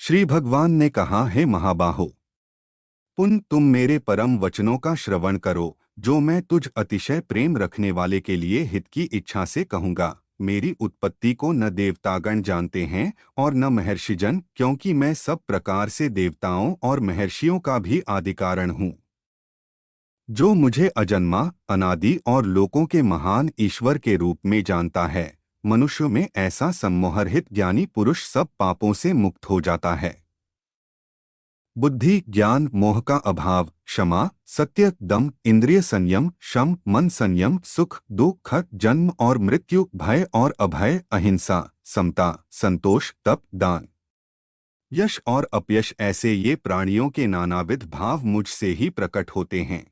श्री भगवान ने कहा, हे महाबाहो, तुम मेरे परम वचनों का श्रवण करो, जो मैं तुझ अतिशय प्रेम रखने वाले के लिए हित की इच्छा से कहूँगा। मेरी उत्पत्ति को न देवतागण जानते हैं और न महर्षिजन, क्योंकि मैं सब प्रकार से देवताओं और महर्षियों का भी आदिकारण हूँ। जो मुझे अजन्मा, अनादि और लोकों के महान ईश्वर के रूप में जानता है, मनुष्य में ऐसा सम्मोहरहित ज्ञानी पुरुष सब पापों से मुक्त हो जाता है। बुद्धि, ज्ञान, मोह का अभाव, क्षमा, सत्य, दम, इंद्रिय संयम, शम, मन संयम, सुख, दुख, जन्म और मृत्यु, भय और अभय, अहिंसा, समता, संतोष, तप, दान, यश और अपयश, ऐसे ये प्राणियों के नानाविध भाव मुझसे ही प्रकट होते हैं।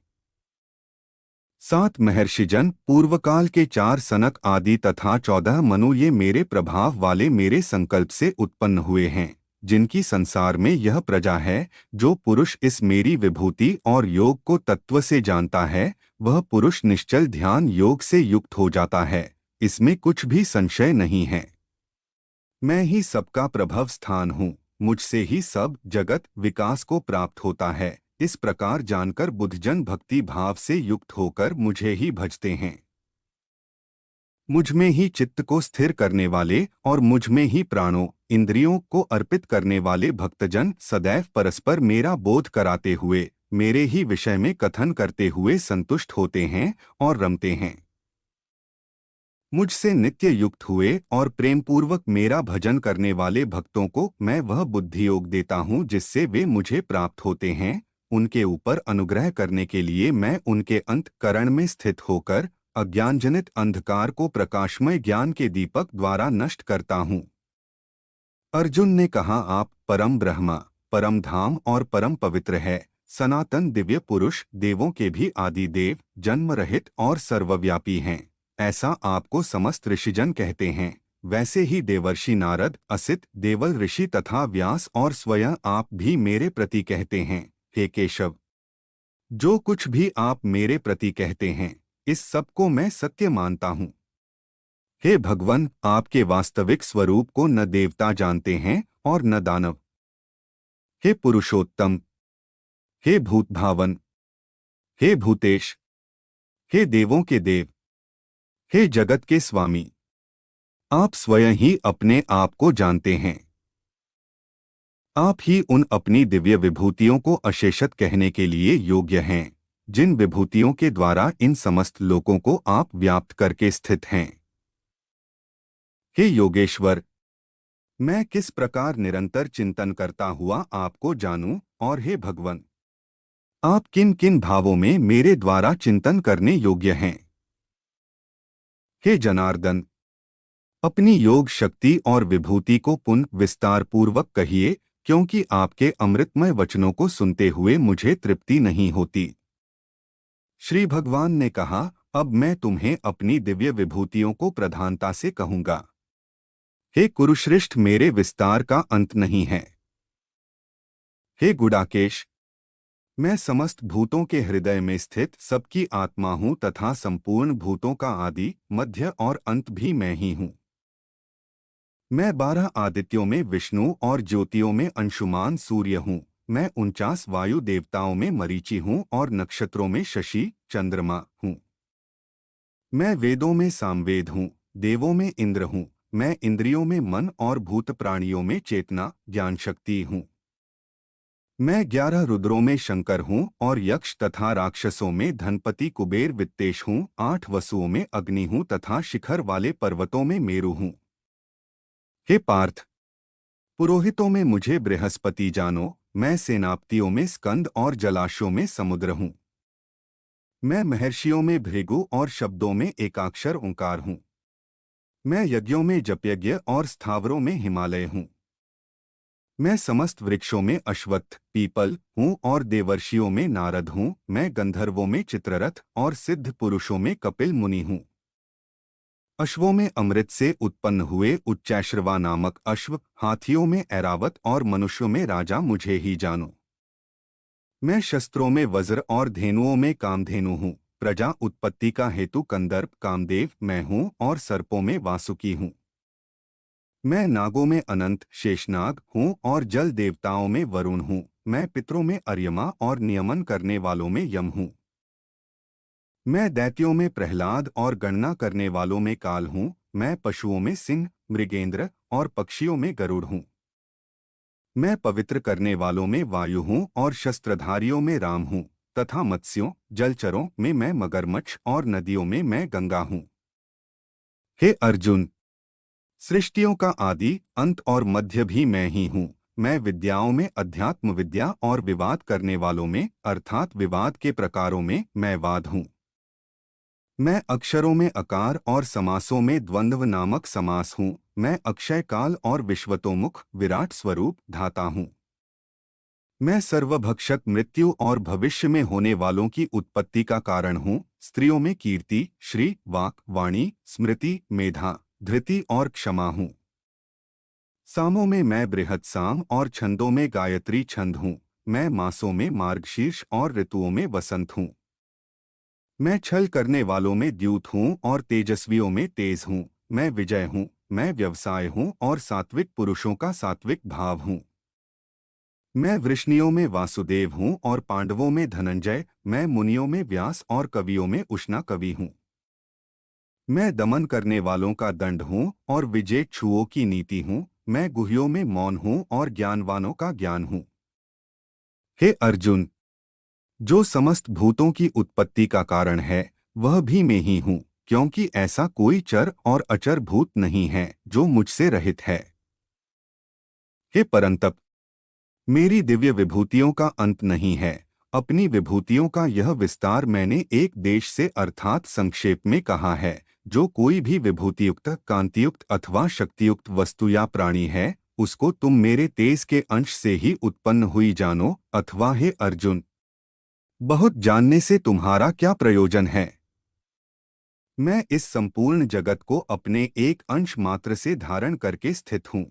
7 महर्षिजन, पूर्वकाल के 4 सनक आदि तथा 14 मनु, ये मेरे प्रभाव वाले मेरे संकल्प से उत्पन्न हुए हैं, जिनकी संसार में यह प्रजा है। जो पुरुष इस मेरी विभूति और योग को तत्व से जानता है, वह पुरुष निश्चल ध्यान योग से युक्त हो जाता है, इसमें कुछ भी संशय नहीं है। मैं ही सबका प्रभव स्थान हूँ, मुझसे ही सब जगत विकास को प्राप्त होता है। इस प्रकार जानकर बुद्धजन भक्ति भाव से युक्त होकर मुझे ही भजते हैं। मुझ में ही चित्त को स्थिर करने वाले और मुझ में ही प्राणों, इंद्रियों को अर्पित करने वाले भक्तजन सदैव परस्पर मेरा बोध कराते हुए, मेरे ही विषय में कथन करते हुए संतुष्ट होते हैं और रमते हैं। मुझसे नित्य युक्त हुए और प्रेमपूर्वक मेरा भजन करने वाले भक्तों को मैं वह बुद्धि योग देता हूँ जिससे वे मुझे प्राप्त होते हैं। उनके ऊपर अनुग्रह करने के लिए मैं उनके अंतःकरण में स्थित होकर अज्ञानजनित अंधकार को प्रकाशमय ज्ञान के दीपक द्वारा नष्ट करता हूँ। अर्जुन ने कहा, आप परम ब्रह्मा, परम धाम और परम पवित्र है, सनातन दिव्य पुरुष, देवों के भी आदि देव, जन्म रहित और सर्वव्यापी हैं, ऐसा आपको समस्त ऋषिजन कहते हैं। वैसे ही देवर्षि नारद, असित, देवल ऋषि तथा व्यास और स्वयं आप भी मेरे प्रति कहते हैं। हे केशव, जो कुछ भी आप मेरे प्रति कहते हैं, इस सब को मैं सत्य मानता हूँ। हे भगवन, आपके वास्तविक स्वरूप को न देवता जानते हैं और न दानव। हे पुरुषोत्तम, हे भूतभावन, हे भूतेश, हे देवों के देव, हे जगत के स्वामी, आप स्वयं ही अपने आप को जानते हैं। आप ही उन अपनी दिव्य विभूतियों को अशेषत कहने के लिए योग्य हैं, जिन विभूतियों के द्वारा इन समस्त लोकों को आप व्याप्त करके स्थित हैं। हे योगेश्वर, मैं किस प्रकार निरंतर चिंतन करता हुआ आपको जानूं, और हे भगवन, आप किन किन भावों में मेरे द्वारा चिंतन करने योग्य हैं। हे जनार्दन, अपनी योग शक्ति और विभूति को पुनः विस्तार पूर्वक कहिए, क्योंकि आपके अमृतमय वचनों को सुनते हुए मुझे तृप्ति नहीं होती। श्री भगवान ने कहा, अब मैं तुम्हें अपनी दिव्य विभूतियों को प्रधानता से कहूँगा। हे कुरुश्रेष्ठ, मेरे विस्तार का अंत नहीं है। हे गुडाकेश, मैं समस्त भूतों के हृदय में स्थित सबकी आत्मा हूँ तथा संपूर्ण भूतों का आदि, मध्य और अंत भी मैं ही हूँ। मैं 12 आदित्यों में विष्णु और ज्योतियों में अंशुमान सूर्य हूँ। मैं 49 वायु देवताओं में मरीचि हूँ और नक्षत्रों में शशि, चंद्रमा हूँ। मैं वेदों में सामवेद हूँ, देवों में इंद्र हूँ। मैं इंद्रियों में मन और भूत प्राणियों में चेतना, ज्ञान शक्ति हूँ। मैं 11 रुद्रों में शंकर हूँ और यक्ष तथा राक्षसों में धनपति कुबेर वित्तेश हूँ। 8 वसुओं में अग्नि हूँ तथा शिखर वाले पर्वतों में मेरु हूँ। हे पार्थ, पुरोहितों में मुझे बृहस्पति जानो। मैं सेनापतियों में स्कंद और जलाशयों में समुद्र हूँ। मैं महर्षियों में भृगु और शब्दों में एकाक्षर ओंकार हूँ। मैं यज्ञों में जपयज्ञ और स्थावरों में हिमालय हूँ। मैं समस्त वृक्षों में अश्वत्थ, पीपल हूँ और देवर्षियों में नारद हूँ। मैं गंधर्वों में चित्ररथ और सिद्ध पुरुषों में कपिल मुनि हूँ। अश्वों में अमृत से उत्पन्न हुए उच्चैश्रवा नामक अश्व, हाथियों में ऐरावत और मनुष्यों में राजा मुझे ही जानो। मैं शस्त्रों में वज्र और धेनुओं में कामधेनु हूँ। प्रजा उत्पत्ति का हेतु कंदर्प कामदेव मैं हूँ और सर्पों में वासुकी हूँ। मैं नागों में अनंत शेषनाग हूँ और जल देवताओं में वरुण हूँ। मैं पितरों में अर्यमा और नियमन करने वालों में यम हूँ। मैं दैत्यों में प्रहलाद और गणना करने वालों में काल हूँ। मैं पशुओं में सिंह, मृगेंद्र और पक्षियों में गरुड़ हूँ। मैं पवित्र करने वालों में वायु हूँ और शस्त्रधारियों में राम हूँ, तथा मत्स्यों जलचरों में मैं मगरमच्छ और नदियों में मैं गंगा हूँ। हे अर्जुन, सृष्टियों का आदि अंत और मध्य भी मैं ही हूँ। मैं विद्याओं में अध्यात्म विद्या और विवाद करने वालों में अर्थात विवाद के प्रकारों में मैं वाद हूँ। मैं अक्षरों में अकार और समासों में द्वंद्व नामक समास हूँ। मैं अक्षय काल और विश्वतोमुख विराट स्वरूप धाता हूँ। मैं सर्वभक्षक मृत्यु और भविष्य में होने वालों की उत्पत्ति का कारण हूँ। स्त्रियों में कीर्ति, श्री, वाक, वाणी, स्मृति, मेधा, धृति और क्षमा हूँ। सामों में मैं बृहत् साम और छंदों में गायत्री छंद हूँ। मैं मासों में मार्गशीर्ष और ऋतुओं में वसंत हूँ। मैं छल करने वालों में द्यूत हूँ और तेजस्वियों में तेज हूँ। मैं विजय हूँ, मैं व्यवसाय हूँ और सात्विक पुरुषों का सात्विक भाव हूँ। मैं वृष्णियों में वासुदेव हूँ और पांडवों में धनंजय। मैं मुनियों में व्यास और कवियों में उष्णा कवि हूँ। मैं दमन करने वालों का दंड हूँ और विजेक्षुओं की नीति हूँ। मैं गुह्यों में मौन हूँ और ज्ञानवानों का ज्ञान हूँ। हे अर्जुन, जो समस्त भूतों की उत्पत्ति का कारण है, वह भी मैं ही हूँ, क्योंकि ऐसा कोई चर और अचर भूत नहीं है जो मुझसे रहित है। हे परंतप, मेरी दिव्य विभूतियों का अंत नहीं है। अपनी विभूतियों का यह विस्तार मैंने एक देश से अर्थात संक्षेप में कहा है। जो कोई भी विभूतियुक्त, कांतियुक्त अथवा शक्तियुक्त वस्तु या प्राणी है, उसको तुम मेरे तेज के अंश से ही उत्पन्न हुई जानो। अथवा हे अर्जुन, बहुत जानने से तुम्हारा क्या प्रयोजन है? मैं इस संपूर्ण जगत को अपने एक अंश मात्र से धारण करके स्थित हूँ।